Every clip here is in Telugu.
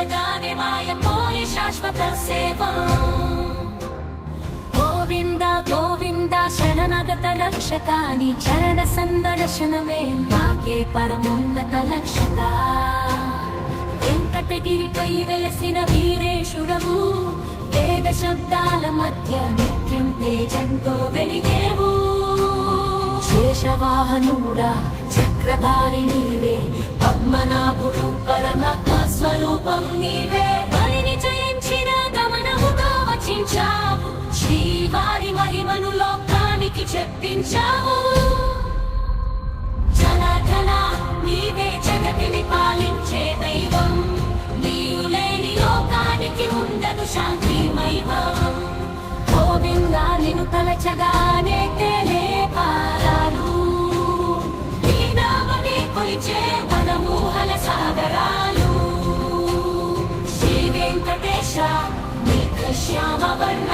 స్మరించగానే మాయపోయి శాశ్వత సేవం. గోవింద గోవింద శరణాగత రక్షకాని చరణ సందర్శనమే నాకే పరమోన్నత లక్ష్యత. వెంకటగిరిపై వెలసిన వీరేశుడవు, వేద శబ్దాల మధ్య నిత్యం తేజంతో వెలిగేవు. శేషవాహనుడా చక్రధారి నీవే, పద్మనాభుడు పరమాత్మ స్వరూపం నీవే. బలిని జయించిన గమనముగా వచించావు, శ్రీవారి మహిమను లోకానికి చెప్పించావు. జనార్దన నీవే జగతిని పాలించే దైవం, నీవు లేని లోకానికి ఉండదు శాంతి వైభవం. గోవిందా నిన్ను తలచగానే తేలే పారాలు, నీ నామని కొలిచే మనమోహన సాగరాలు. శ్రీ వెంకటేశ నీకు శ్యామ వర్ణ,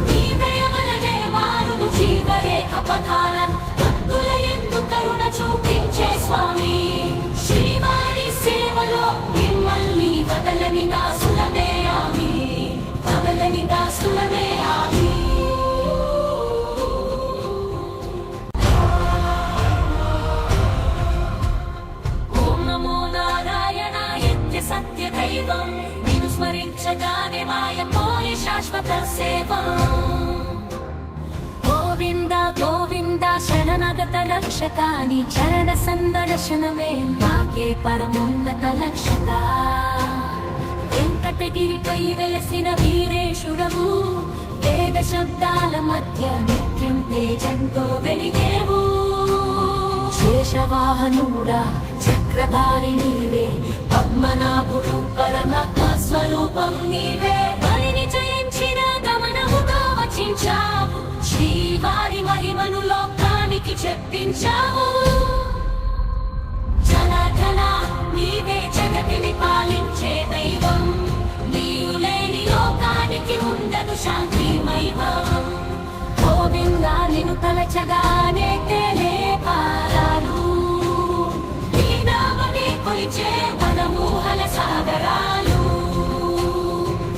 నీ దయవలనే మారును జీవరేఖ పథాల. భక్తుల యందు కరుణ చూపించే స్వామి, శ్రీవారి సేవలో మిమ్మల్ని వదలని దాసులమే ఆమి, వదలని దాసులమే ఆమి. ఓం నమో నారాయణాయ సత్య దైవం, నిన్ను స్మరించగానే మాయపోయి శాశ్వత సేవం. గోవింద గోవింద శరణాగత రక్షకాని చరణ సందర్శనమే నాకే పరమోన్నత లక్ష్యత. వెంకటగిరిపై వెలసిన వీరేశుడవు, వేద శబ్దాల మధ్య నిత్యం తేజంతో వెలిగేవు. శేషవాహనుడా చక్రధారి నీవే, పద్మనాభుడు పరమాత్మ స్వరూపం నీవే. బలిని జయించిన గమనముగా వచించావు, శ్రీవారి మహిమను లోకానికి చెప్పించావు. జనార్దన నీవే జగతిని పాలించే దైవం, నీవు లేని లోకానికి ఉండదు శాంతి వైభవం. గోవిందా నిన్ను తలచగానే తేలే పారాలు, నీ నామని కొలిచే మనమోహన సాగరాలు.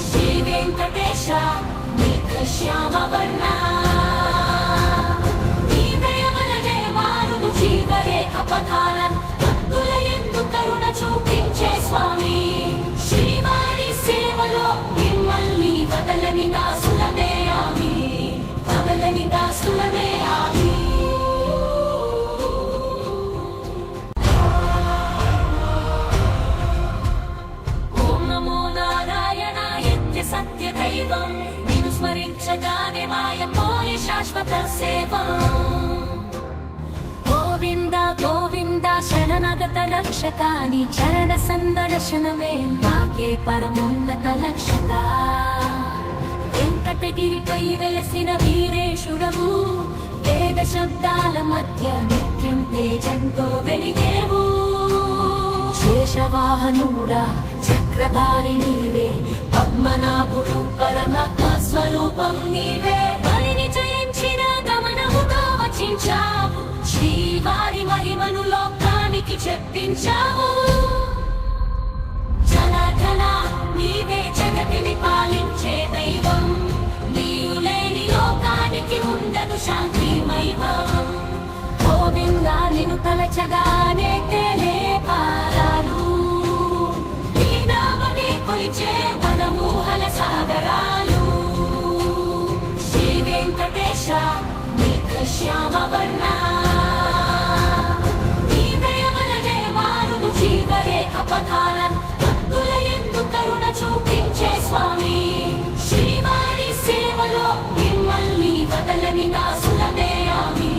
శ్రీ వెంకటేశ నీకు శ్యామ వర్ణ, నీ దయవలనే మారును జీవరేఖ పథాల. భక్తుల యందు కరుణ చూపించే స్వామి, శ్రీవారి సేవలో మిమ్మల్ని వదలని దాసులమే ఆమి, వదలని దాసులమే ఆమి. ఓం నమో నారాయణాయ సత్య దైవం, నిన్ను స్మరించగానే మాయపోయి శాశ్వత సేవం. గోవింద గోవింద శరణాగత రక్షకాని చరణ సందర్శనమే నాకే పరమోన్నత లక్ష్యత. వెంకటగిరిపై వెలసిన వీరేశుడవు, వేద శబ్దాల మధ్య నిత్యం తేజంతో వెలిగేవు. శేషవాహనుడా చక్రధారి నీవే, పద్మనాభుడు పరమాత్మ స్వరూపం నీవే. బలిని జయించిన గమనముగా వచించావు, శ్రీవారి మహిమను లోకానికి చెప్పించావు. జనార్దన నీవే జగతిని పాలించే దైవం, నీవు లేని లోకానికి ఉండదు శాంతి వైభవం. గోవిందా నిన్ను తలచగానే తేలే పారాలు, నీ నామని కొలిచే మనమోహన సాగరాలు. శ్రీ వెంకటేశ నీకు శ్యామ వర్ణ, నీ దయవలనే మారును జీవరేఖ పథాల. భక్తుల యందు కరుణ చూపించే స్వామి, శ్రీవారి సేవలో మిమ్మల్ని వదలని దాసులమే ఆమి,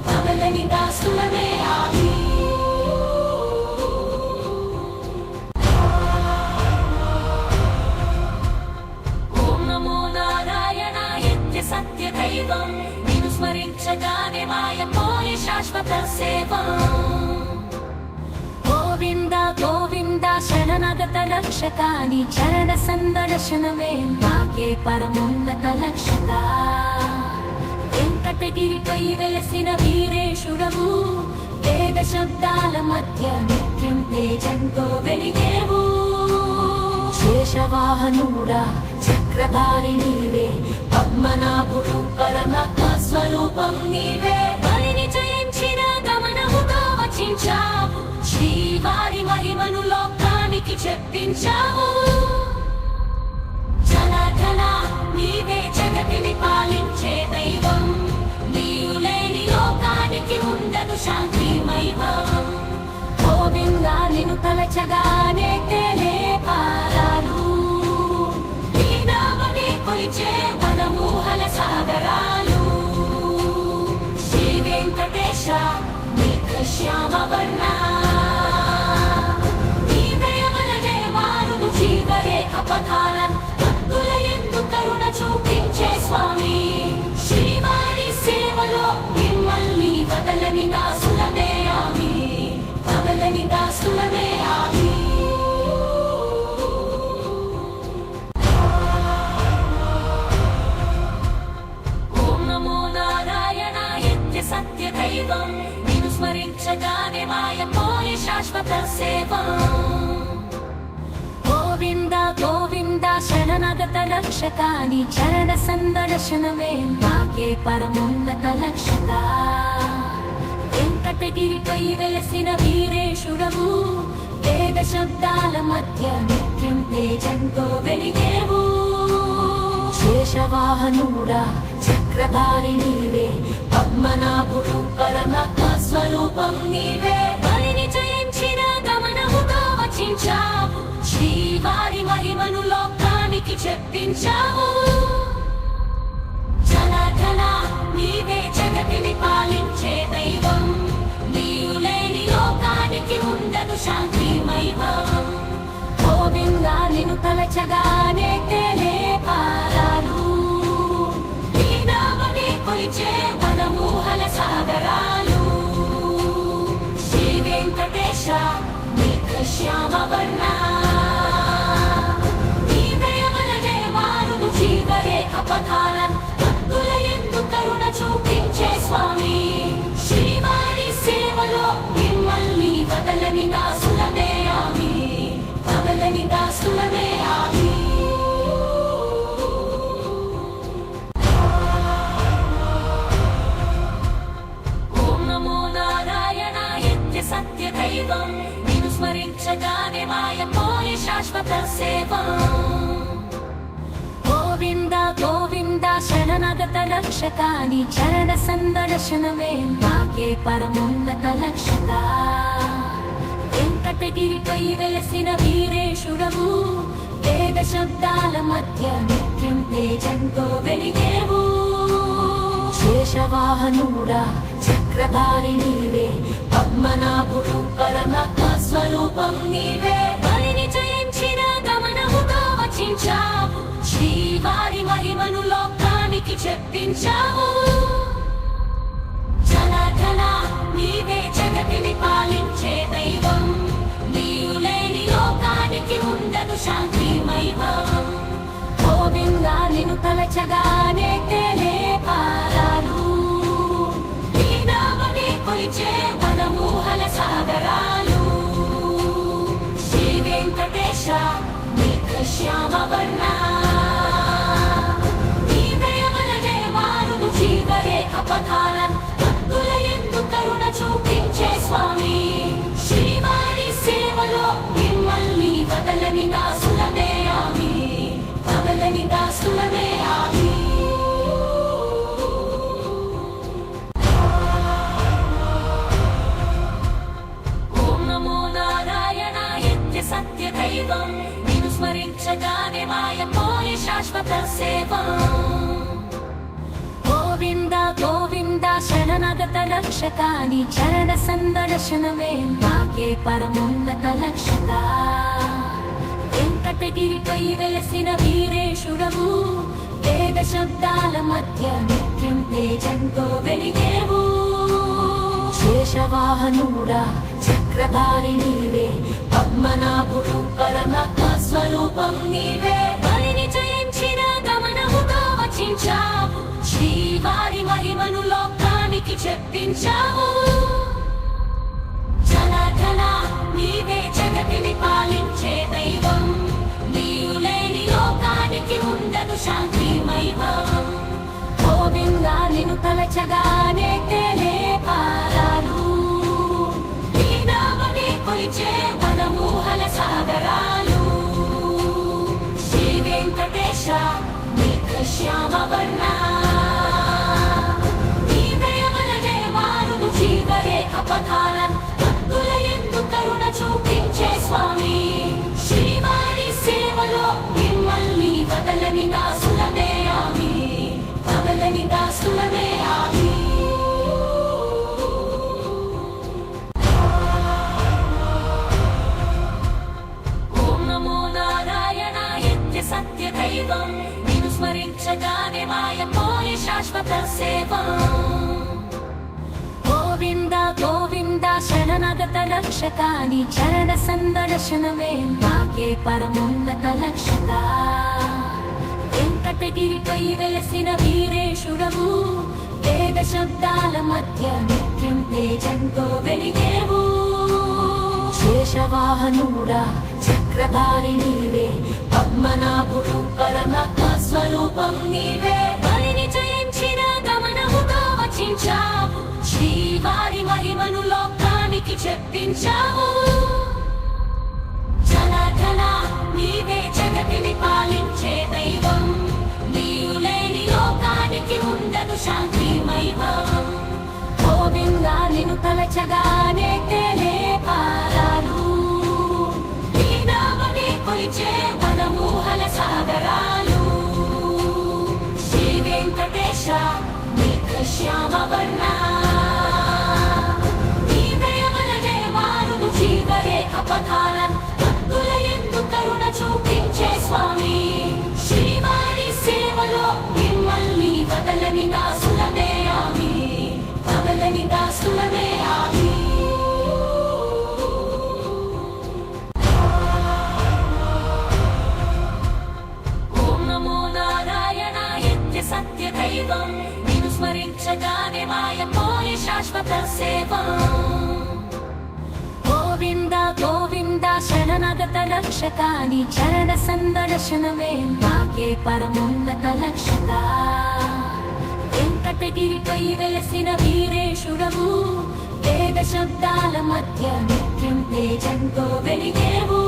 వదలని దాసులమే ఆమి. ఓం నమో నారాయణాయ సత్య దైవం, నిన్ను స్మరించగానే మాయపోయి శాశ్వత సేవం. గోవింద గోవింద శరణాగత రక్షకాని చరణ సందర్శనమే నాకే పరమోన్నత లక్ష్యత. వెంకటగిరిపై వెలసిన వీరేశుడవు, వేద శబ్దాల మధ్య నిత్యం తేజంతో వెలిగేవు శేషవాహనుడా చక్రధారి నీవే పద్మనాభుడు పరమాత్మ స్వరూపం నీవే బలిని జయించిన గమనముగా వచించావు శ్రీవారి మహిమను లోకానికి చెప్పించావు జనార్దన నీవే జగతిని పాలించే దైవం నీవు లేని లోకానికి ఉండదు శాంతి వైభవం గోవిందా నిన్ను తలచగానే తేలే పారాలు నీ నామని కొలిచే మనమోహన సాగరాలు శ్రీ వెంకటేశ నీకు శ్యామ వర్ణ నీ దయవలనే మారును జీవరేఖ పథాల భక్తుల యందు కరుణ చూపించే స్వామి శ్రీవారి సేవలో మిమ్మల్ని వదలని దాసులమే ఆమి వదలని దాసులమే ఆమి ఓం నమో నారాయణాయ సత్య దైవం నిన్ను స్మరించగానే మాయపోయి శాశ్వత సేవం గోవింద గోవింద శరణాగత రక్షకాని చరణ సందర్శనమే నాకే పరమోన్నత లక్ష్యత వెంకటగిరిపై వెలసిన వీరేశుడవు వేద శబ్దాల మధ్య నిత్యం తేజంతో వెలిగేవు శేషవాహనుడా చక్రధారి నీవే పద్మనాభుడు పరమాత్మ స్వరూపం నీవే బలిని జయించిన గమనముగా వచించావు శ్రీవారి మహిమను లోకానికి చెప్పించావు జనార్దన నీవే జగతిని పాలించే దైవం నీవు లేని లోకానికి ఉండదు శాంతి వైభవం గోవిందా నిన్ను తలచగానే తేలే పారాలు నీ నామని కొలిచే మనమోహన సాగరాలు శ్రీ వెంకటేశ నీకు శ్యామ వర్ణ నీ దయవలనే మారును జీవరేఖ పథాల భక్తుల యందు కరుణ చూపించే స్వామి శ్రీవారి సేవలో మిమ్మల్ని వదలని దాసులమే ఆమి వదలని దాసులమే ఆమి ఓం నమో నారాయణాయ సత్య దైవం నిన్ను స్మరించగానే మాయపోయి శాశ్వత సేవం గోవింద గోవింద శరణాగత రక్షకాని చరణ సందర్శనమే నాకే పరమోన్నత లక్ష్యత వెంకటగిరిపై వెలసిన వీరేశుడవు వేద శబ్దాల మధ్య నిత్యం తేజంతో వెలిగేవు శేషవాహనుడా చక్రధారి నీవే పద్మనాభుడు పరమాత్మ స్వరూపం నీవే బలిని జయించిన గమనముగా వచించావు శ్రీ వారి మహిమను లోకానికి చెప్పించావు జనార్దన నీవే జగతిని పాలించే దైవం నీవు లేని లోకానికి ఉండదు శాంతి వైభవం గోవిందా నిన్ను తలచగానే తేలే పారాలు నీ నామని కొలిచే మనమోహన సాగరాలు శ్రీ వెంకటేశ నీకు శ్యామ వర్ణ నీ దయవలనే మారును జీవరేఖ పథాల భక్తుల యందు కరుణ చూపించే స్వామి శ్రీవారి సేవలో మిమ్మల్ని వదలని దాసులమే ఆమి వదలని దాసులమే ఆమి ఓం నమో నారాయణాయ సత్య దైవం నిన్ను స్మరించగానే మాయపోయి శాశ్వత సేవం గోవింద గోవింద శరణాగత రక్షకాని చరణ సందర్శనమే నాకే పరమోన్నత లక్ష్యత వెంకటగిరిపై వెలసిన వీరేశుడవు వేద శబ్దాల మధ్య నిత్యం తేజంతో వెలిగేవు శేషవాహనుడా చక్రధారి నీవే పద్మనాభుడు పరమాత్మ స్వరూపం నీవే బలిని జయించిన గమనముగా వచించావు శ్రీవారి మహిమను లోకానికి చెప్పించావు జనార్దన నీవే జగతిని పాలించే దైవం, నీవు లేని లోకానికి ఉండదు శాంతి వైభవం. గోవిందా నిన్ను తలచగానే తేలే పారాలు, నీ నామని కొలిచే మనమోహన సాగరాలు. శ్రీ వెంకటేశ నీకు శ్యామ వర్ణ, నీ దయవలనే మారును జీవరేఖ పథాల, భక్తుల యందు కరుణ చూపించే స్వామి. శ్రీవారి సేవలో మిమ్మల్ని వదలని దాసులమే ఆమి, వదలని దాసులమే ఆమి. ఓం నమో నారాయణాయ సత్య దైవం, నిన్ను స్మరించగానే మాయపోయి శాశ్వత సేవం. గోవింద గోవింద శరణాగత రక్షకాని చరణ సందర్శనమే నాకే పరమోన్నత లక్ష్యత. వెంకటగిరిపై వెలసిన వీరేశుడవు, వేద శబ్దాల మధ్య నిత్యం తేజంతో వెలిగేవు. శేషవాహనుడా చక్రధారి నీవే, పద్మనాభుడు పరమాత్మ స్వరూపం నీవే. బలిని జయించిన గమనముగా వచించావు, శ్రీవారి మహిమను లోకానికి చెప్పించావు. జనార్దన నీవే జగతిని పాలించే దైవం, నీవు లేని లోకానికి ఉండదు శాంతి వైభవం. గోవిందా నిన్ను తలచగానే తేలే పారాలు, నీ నామని కొలిచే మనమోహన సాగరాలు. శ్రీ వెంకటేశ నీకు శ్యామ వర్ణ, నీ దయవలనే మారును జీవరేఖ పథాల, భక్తుల యందు కరుణ చూపించే స్వామి. శ్రీవారి సేవలో మిమ్మల్ని వదలని దాసులమే ఆమి, వదలని దాసులమే ఆమి. ఓం నమో నారాయణాయ సత్య దైవం, నిన్ను స్మరించగానే మాయపోయి శాశ్వత సేవం. గోవింద గోవింద శరణాగత రక్షకాని చరణ సందర్శనమే నాకే పరమోన్నత లక్ష్యత. వెంకటగిరిపై వెలసిన వీరేశుడవు, వేద శబ్దాల మధ్య నిత్యం తేజంతో వెలిగేవు.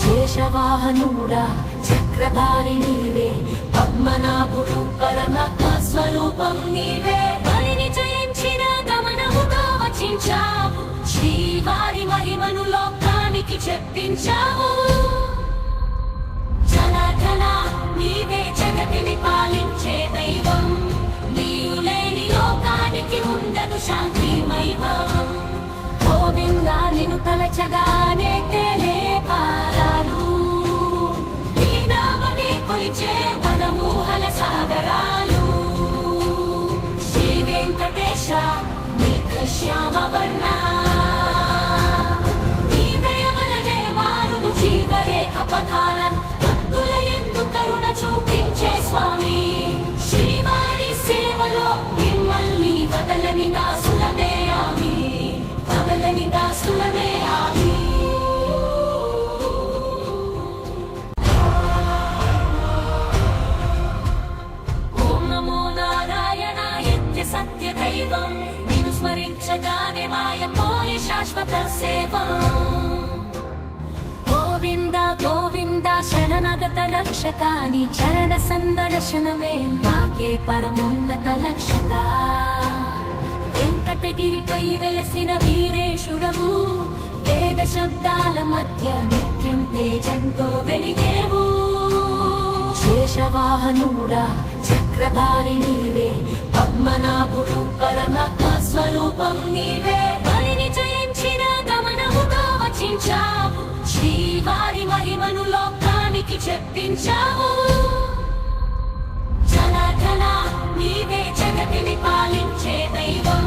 శేషవాహనుడా చక్రధారి నీవే, పద్మనాభుడు పరమాత్మ స్వరూపం నీవే. బలిని జయించిన గమనముగా వచించావు, శ్రీవారి మహిమను లోకానికి చెప్పించావు. జనార్దన నీవే జగతిని పాలించే దైవం, నీవు లేని లోకానికి ఉండదు శాంతి వైభవం. గోవిందా నిన్ను తలచగానే తేలే పారాలు, నీ నామని కొలిచే మనము సాగరాలు. శ్రీ వెంకటేశ నీకు శ్యామ వర్ణ, నీ దయవలనే మారును జీవరేఖ పథాల, భక్తుల యందు కరుణ చూపించే స్వామి. శ్రీవారి సేవలో మిమ్మల్ని వదలని దాసులమే ఆమి, వదలని దాసులమే ఆమి. సత్య దైవం నిన్ను స్మరించగానే మాయపోయి శాశ్వత సేవం. గోవింద గోవింద శరణాగత రక్షకాని చరణ సందర్శనమే నాకే పరమోన్నత లక్ష్యత. వెంకటగిరిపై వెలసిన వీరేశుడవు, వేద శబ్దాల మధ్య నిత్యం తేజంతో వెలిగేవు. శేషవాహనుడా చక్రధారి నీవే, పద్మనాభుడు పరమాత్మ స్వరూపం నీవే. బలిని జయించిన గమనముగా వచించావు, శ్రీవారి మహిమను లోకానికి చెప్పించావు. జనార్దన నీవే జగతిని పాలించే దైవం,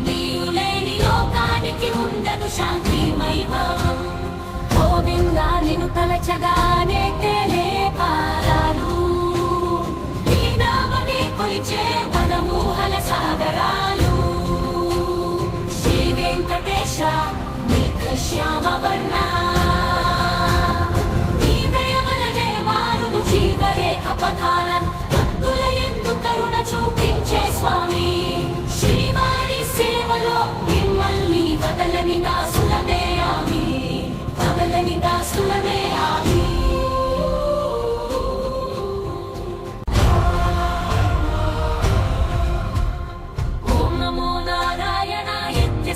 నీవు లేని లోకానికి ఉండదు శాంతి వైభవం. గోవిందా నిన్ను తలచగానే తేలే పారాలు, నీ నామని కొలిచే మనమోహన సాగరాలు. శ్రీ వెంకటేశ శ్యామవర్ణ నీ దయవలనే మారును జీవరేఖ పథాల భక్తుల యందు కరుణ చూపించే స్వామి శ్రీవారి సేవలో మిమ్మల్ని వదలని దాసులమే ఆమి వదలని దాసులమే ఆమి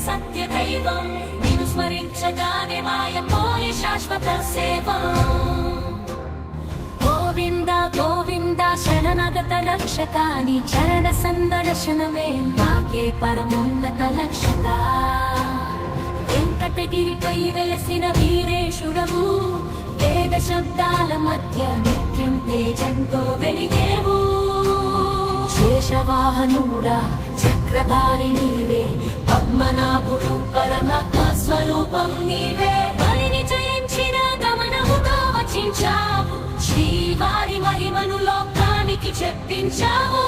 సత్య దైవం నిన్ను స్మరించగానే మాయపోయి శాశ్వత సేవం గోవింద గోవింద శరణాగత రక్షకాని చరణ సందర్శనమే నాకే పరమోన్నత లక్ష్యత వెంకటగిరిపై వెలసిన వీరేశుడవు వేద శబ్దాల మధ్య నిత్యం తేజంతో వెలిగేవు శేషవాహనుడా చక్రధారి నీవే పద్మనాభుడు పరమాత్మ స్వరూపం నీవే బలిని జయించిన గమనముగా వచించావు శ్రీవారి మహిమను లోకానికి చెప్పించావు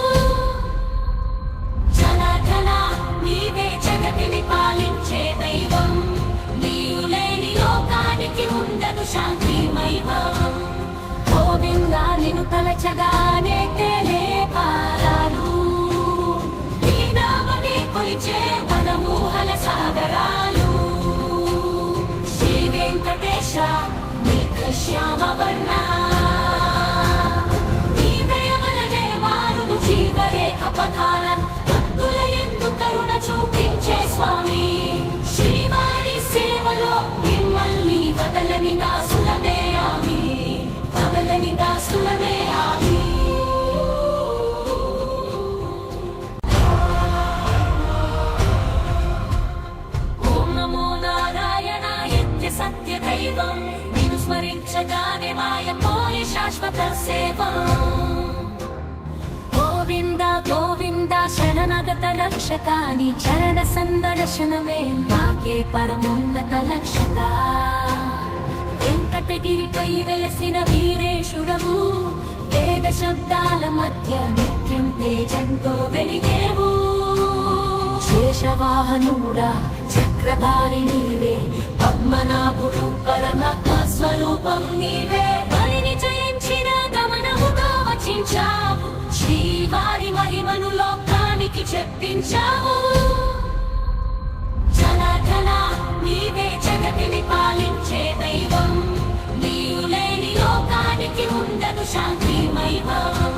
జనార్దన నీవే జగతిని పాలించే దైవం నీవు లేని లోకానికి ఉండదు శాంతి వైభవం గోవింద నిన్ను తలచగానే తేలే పారాలు నీ నామని కొలిచే వనమూహల సాగరాలు శ్రీ వెంకటేశ నీకు శ్యామవర్ణ నీ దయవలనే మారును జీవరేఖ పథాల భక్తుల యందు కరుణ చూపించే స్వామి శ్రీవారి సేవలో మిమ్మల్ని వదలని దాసులమే ఆమి వదలని దాసులమే ఆమి సత్య దైవం నిన్ను స్మరించగానే మాయపోయి శాశ్వత సేవం గోవింద గోవింద శరణాగత రక్షకాని చరణ సందర్శనమే నాకే పరమోన్నత లక్ష్యత వెంకటగిరిపై వెలసిన వీరేశుడవు వేద శబ్దాల మధ్య నిత్యం తేజంతో వెలిగేవు శేషవాహనుడా చక్రధారి నీవే పద్మనాభుడు పరమాత్మ స్వరూపం నీవే బలిని జయించిన గమనముగా వచించావు శ్రీవారి మహిమను లోకానికి చెప్పించావు జనార్దన నీవే జగతిని పాలించే దైవం నీవు లేని లోకానికి ఉండదు శాంతి వైభవం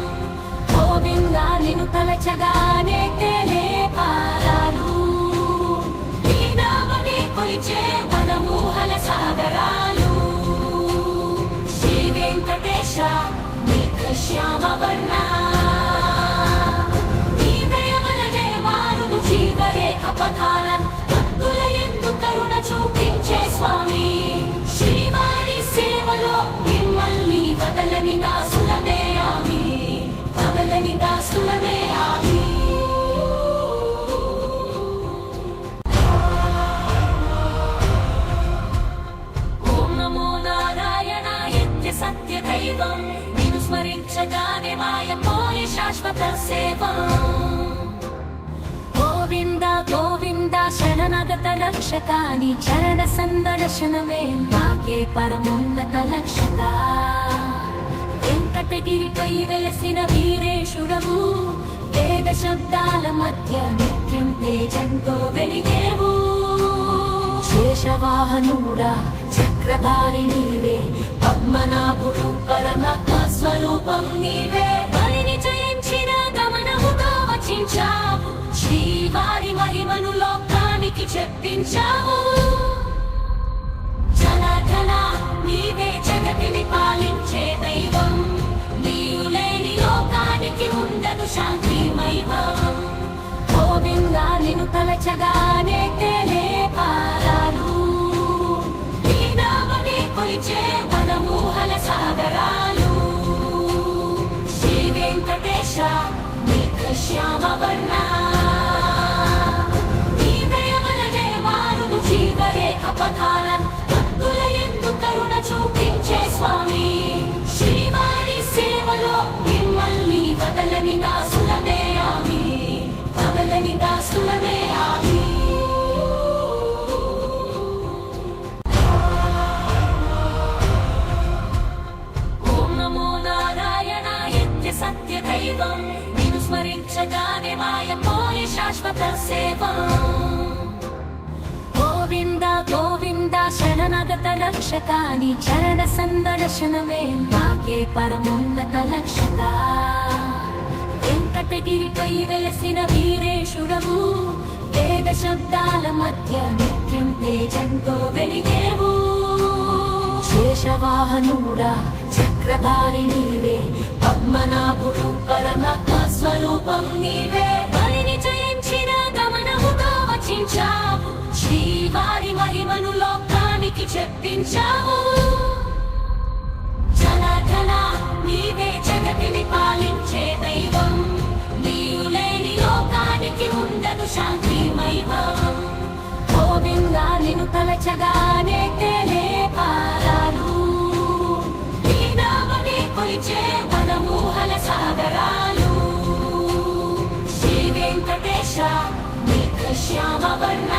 గోవింద నిన్ను తలచగానే తేలే పారాలు నీ నామని కొలిచే వనమూహల సాగరాలు శ్రీ వెంకటేశ నీకు శ్యామవర్ణ నీ దయవలనే మారును జీవరేఖ పథాల భక్తుల యందు కరుణ చూపించే స్వామి శ్రీవారి సేవలో మిమ్మల్ని వదలని దాసులమే ఆమి వదలని 你 你 的 的 苏 苏 拉 拉 梅 梅 阿 阿 弥。 弥。 ఓం నమో నారాయణాయ నిత్య సత్య దైవం నిన్ను స్మరించగానే మాయపోయి శాశ్వత సేవం గోవింద గోవింద శరణాగత రక్షకాని చరణ సందర్శనమే నాకే పరమోన్నత లక్ష్యత వెంకటగిరిపై వెలసిన వీరేశుడవు వేద శబ్దాల మధ్య నిత్యం తేజంతో వెలిగేవు శేషవాహనుడా చక్రధారి నీవే పద్మనాభుడు పరమాత్మ స్వరూపం నీవే బలిని జయించిన గమనముగా వచించావు శ్రీవారి సేవలో మిమ్మల్ని వదలని దాసులమే ఆమి వదలని దాసులమే ఆమి ఓం నమో నారాయణాయ నిత్య సత్య దైవం నిన్ను స్మరించగానే మాయపోయి శాశ్వత సేవం గోవింద గోవింద శరణాగత రక్షకాని చరణ సందర్శనమే నాకే పరమోన్నత లక్ష్యత వెంకటగిరిపై వెలసిన వీరేశుడవు వేద శబ్దాల మధ్య నిత్యం తేజంతో వెలిగేవు శేషవాహనుడా చక్రధారి నీవే పద్మనాభుడు పరమాత్మ స్వరూపం నీవే బలిని జయించిన గమనముగా వచించావు శ్రీవారి మహిమను లోకానికి చెప్పించావు జనార్దన నీవే జగతిని పాలించే దైవం నీవు లేని లోకానికి ఉండదు శాంతి వైభవం గోవింద నిన్ను తలచగానే తేలే పారాలు నీ నామని కొలిచే వనమూహల సాగరాలు శ్రీ వెంకటేశ నీకు శ్యామవర్ణ నీ దయవలనే మారును జీవరేఖ పథాల భక్తుల యందు కరుణ చూపించే స్వామి శ్రీవారి సేవలో మిమ్మల్ని వదలని దాసులమే ఆమి వదలని దాసులమే ఆమి స్మరించగానే మాయమోని శాశ్వత సేవ గోవింద గోవింద శరణాగత రక్షకాని చరణ సందర్శనమే నాకే పరమోన్నత లక్ష్యత వెంకటగిరిపై వెలసిన వీరేశుడవు వేద శబ్దాల మధ్య నిత్యం తేజంతో వెలిగేవు శేషవాహనుడా చక్రధారి నీవే పద్మనాభుడు పరమాత్మ స్వరూపం నీవే బలిని జయించిన గమనముగా వచించావు శ్రీవారి మహిమను లోకానికి చెప్పించావు జనార్దన నీవే జగతిని పాలించే దైవం నీవు లేని లోకానికి ఉండదు శాంతి వైభవం గోవిందా నిన్ను తలచగానే తేలే పారాలు నీ నామని కొలిచే వనమూహల సాగరాలు శ్రీ వెంకటేశ నీకు శ్యామ వర్ణ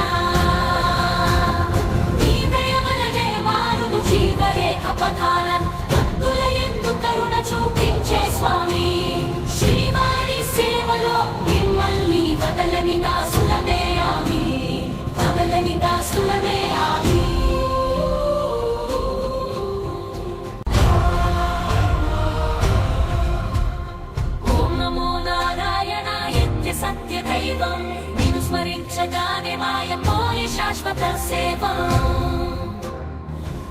నీ దయవలనే మారును జీవరేఖ పథాలను భక్తుల యందు కరుణ చూపించే స్వామి శ్రీవారి సేవలో మిమ్మల్ని వదలని దాసులమే ఆమి వదలని దాసులమే ఆమి ఓం నమో నారాయణాయ సత్య దైవం నిన్ను స్మరించగానే మాయమోని శాశ్వత సేవ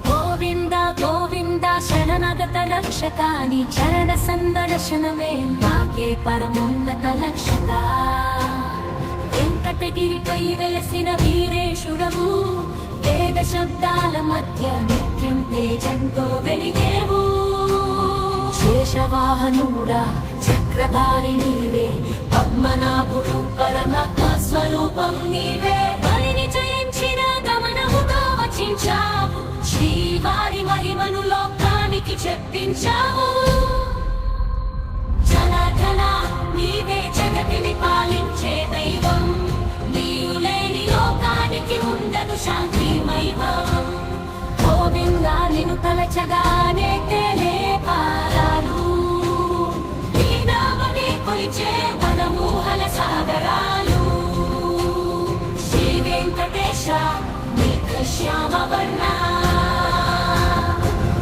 గోవింద గోవింద శరణాగత రక్షకాని చరణ సందర్శనమే నాకే పరమోన్నత లక్ష్యత వెంకటగిరిపై వెలసిన వీరేశుడవు వేద శబ్దాల మధ్య నిత్యం తేజంతో వెలిగేవు శేషవాహనుడా చక్రధారి నీవే పద్మనాభుడు పరమాత్మ స్వరూపం నీవే బలిని జయించిన గమనముగా వచించావు శ్రీవారి మహిమను లోకానికి చెప్పించావు జనార్దన నీవే జగతిని పాలించే దైవం నీవు లేని లోకానికి ఉండదు శాంతి వైభవం గోవిందా నిన్ను తలచగానే తేలే పారాలు నీ నామని కొలిచే వనమూహల సాగరాలు శ్రీ వెంకటేశ నీకు శ్యామ వర్ణ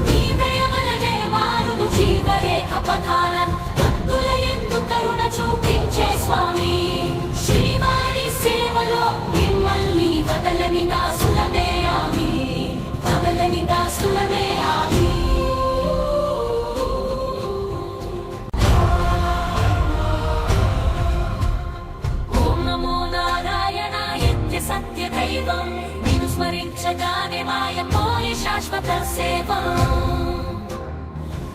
నీ దయవలనే మారును జీవరేఖ పథాలను భక్తుల యందు కరుణ చూపించే స్వామి శ్రీవారి సేవలో మిమ్మల్ని వదలని దాసులమే ఆమి వదలని దాసులమే ఆమి ఓం నమో నారాయణాయ సత్య దైవం నిన్ను స్మరించగానే మాయమోని శాశ్వత సేవ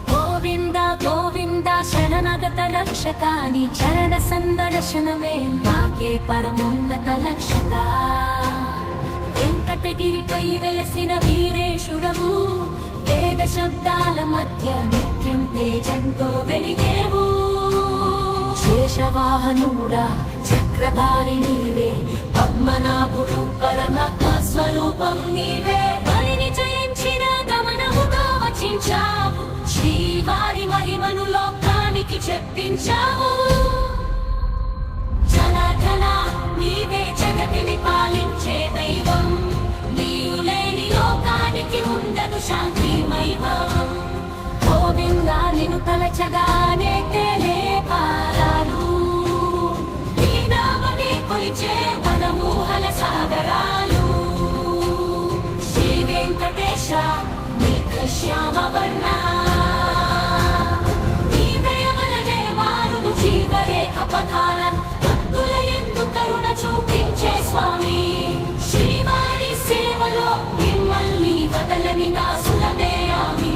గోవింద గోవింద శరణాగత రక్షకాని చరణ సందర్శనమే నాకే పరమోన్నత లక్ష్యత వెంకటగిరిపై వెలసిన వీరేశుడవు వేద శబ్దాల మధ్య నిత్యం తేజంతో వెలిగేవు శేషవాహనుడా చక్రధారి నీవే పద్మనాభుడు పరమాత్మ స్వరూపం నీవే బలిని జయించిన గమనముగా వచించావు శ్రీవారి మహిమను లోకానికి చెప్పించావు జనార్దన నీవే జగతిని పాలించే దైవం నీవు లేని లోకానికి ఉండదు శాంతి వైభవం గోవిందా నిన్ను తలచగానే తేలే పారాలు నీ నామని కొలిచే వనమూహల సాగరాలు శ్రీ వెంకటేశ నీకు శ్యామ వర్ణ నీ దయవలనే మారును జీవరేఖ పథాలను భక్తుల యందు కరుణ చూపించే స్వామి శ్రీవారి సేవలో మిమ్మల్ని వదలని దాసులమే ఆమి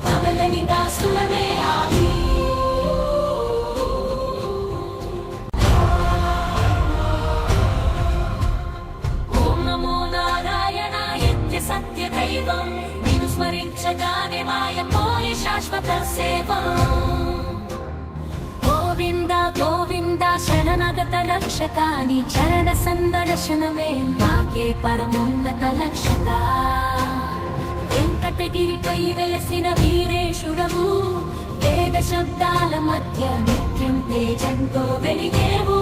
వదలని దాసులమే ఆమి ఓం నమో నారాయణాయ సత్య దైవం నిన్ను స్మరించగానే మాయమోని శాశ్వత సేవ గోవింద గోవింద శరణాగత రక్షకాని చరణ సందర్శనమే నాకే పరమోన్నత లక్ష్యత వెంకటగిరిపై వెలసిన వీరేశుడవు వేద శబ్దాల మధ్య నిత్యం తేజంతో వెలిగేవు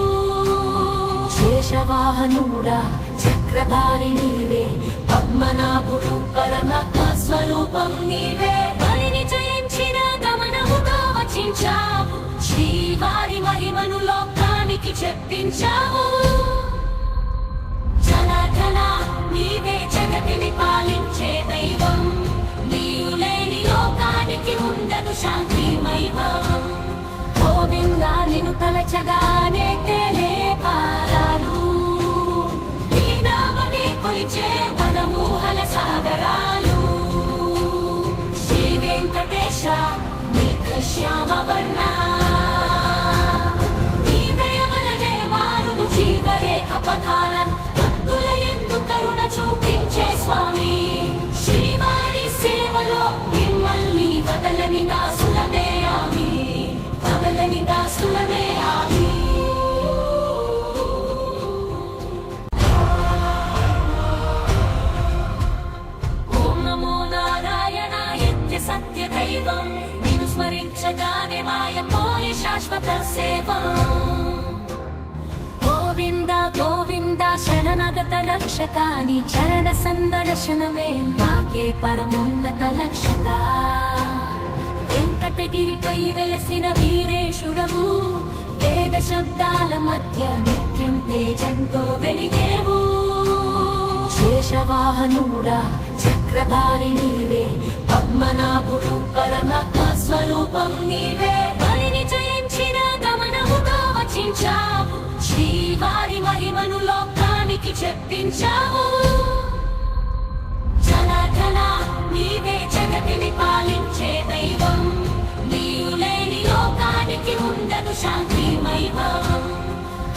శేషవాహనుడా చక్రధారి నీవే పద్మనాభుడు పరమాత్మ స్వరూపం నీవే బలిని జయించిన గమనముగా వచించావు శ్రీవారి మహిమను లోకానికి చెప్పించావు జనార్దన నీవే జగతిని పాలించే దైవం నీవు లేని లోకానికి ఉండదు శాంతి వైభవం గోవిందా నిన్ను తలచగానే తేలే పారాలు నీ నామని కొలిచే మనమోహన సాగరాలు శ్రీ వెంకటేశ నీకు శ్యామ వర్ణ అపధారన్ భక్తుల యందు కరుణ చూపించే స్వామి శ్రీవారి సేవలో మిమ్మల్ని వదలని దాసులమే ఆమి వదలని దాసులమే ఆమి ఓం నమో నారాయణాయ సత్య దైవం నిన్ను స్మరించగానే మాయపోయి శాశ్వత సేవం గోవింద గోవింద శరణాగత రక్షకాని చరణ సందర్శనమే నాకే పరమోన్నత లక్ష్యత వెంకటగిరిపై వెలసిన వీరేశుడవు వేద శబ్దాల మధ్య నిత్యం తేజంతో వెలిగేవు శేషవాహనుడా చక్రధారి నీవే పద్మనాభుడు పరమాత్మ స్వరూపం నీవే బలిని జయించిన గమనముగా వచించావు శ్రీవారి మహిమను లోకానికి చెప్పించావు జనార్దన నీవే జగతిని పాలించే దైవం నీవు లేని లోకానికి ఉండదు శాంతి వైభవం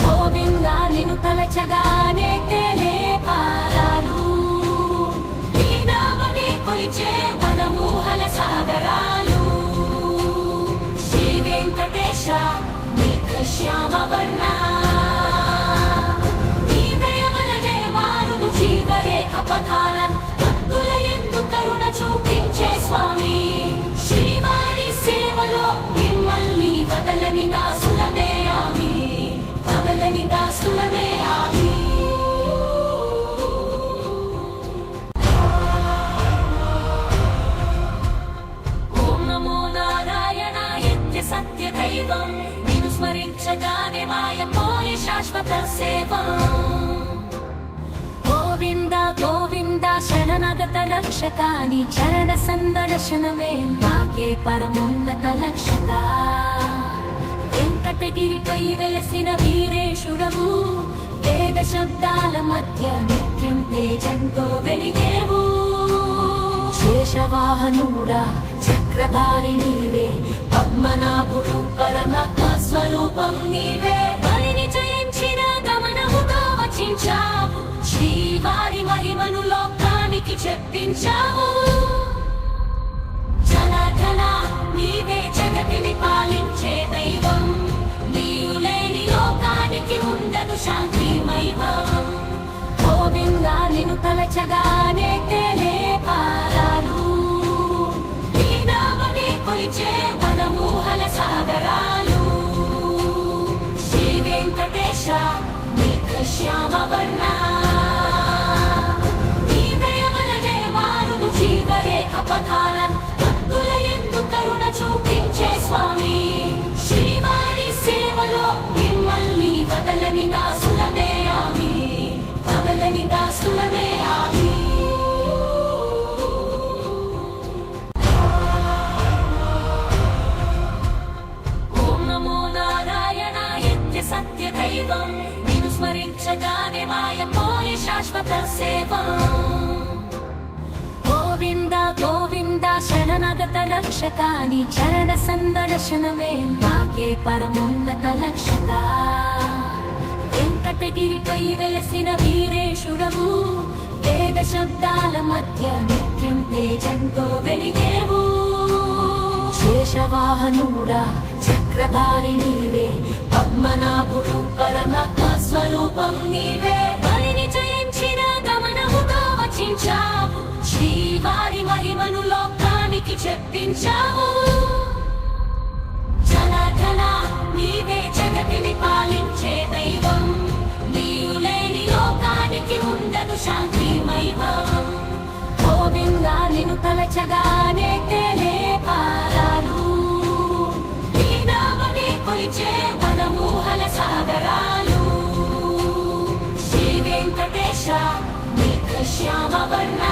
గోవిందా నిన్ను తలచగానే తేలే పారాలు నీ నామని కొలిచే మనమోహన సాగరాలు శ్రీ వెంకటేశ నీకు శ్యామ వర్ణ అపధారన్ భక్తుల యందు కరుణ చూపించే స్వామి శ్రీవారి సేవలో మిమ్మల్ని వదలని దాసులమే ఆమి వదలని దాసులమే ఆమి ఓం నమో నారాయణాయ సత్య దైవం నిన్ను స్మరించగానే మాయపోయి శాశ్వత సేవం గోవింద గోవింద శరణాగత రక్షకాని చరణ సందర్శనమే నాకే పరమోన్నత లక్ష్యత వెంకటగిరిపై వెలసిన వీరేశుడవు వేద శబ్దాల మధ్య నిత్యం తేజంతో వెలిగేవు శేషవాహనుడా చక్రధారి నీవే పద్మనాభుడు పరమాత్మ స్వరూపం నీవే బలిని జయించిన గమనముగా వచించావు శ్రీవారి మహిమను లోకానికి చెప్పించావు జనార్దన నీవే జగతిని పాలించే దైవం నీవు లేని లోకానికి ఉండదు శాంతి వైభవం గోవిందా నిన్ను తలచగానే తేలే పారాలు నీ నామని కొలిచే మనమోహన సాగరాలు శ్రీ వెంకటేశ నీకు శ్యామ వర్ణ అపధారన్ భక్తుల యందు కరుణ చూపించే స్వామి శ్రీవారి సేవలో మిమ్మల్ని వదలని దాసులమే ఆమి వదలని దాసులమే ఆమి ఓం నమో నారాయణాయ సత్య దైవం నిన్ను స్మరించగానే మాయపోయి శాశ్వత సేవం గోవింద గోవింద శరణాగత రక్షకాని చరణ సందర్శనమే నాకే పరమోన్నత లక్ష్యత వెంకటగిరిపై వెలసిన వీరేశుడవు వేద శబ్దాల మధ్య నిత్యం తేజంతో వెలిగేవు శేషవాహనుడా చక్రధారి నీవే పద్మనాభుడు పరమాత్మ స్వరూపం నీవే బలిని జయించిన గమనముగా వచించావు శ్రీవారి మహిమను లోకానికి చెప్పించావు పాలన నీవే జగతిని పాలించే దైవం నీవు లేని లోకానికి ఉండదు శాంతి వైభవం గోవిందా నిన్ను తలచగానే తేలే పారాలు నీ నామని కొలిచే వనమూహల సాగరాలు శ్రీ వెంకటేశ నీకు శ్యామ వర్ణ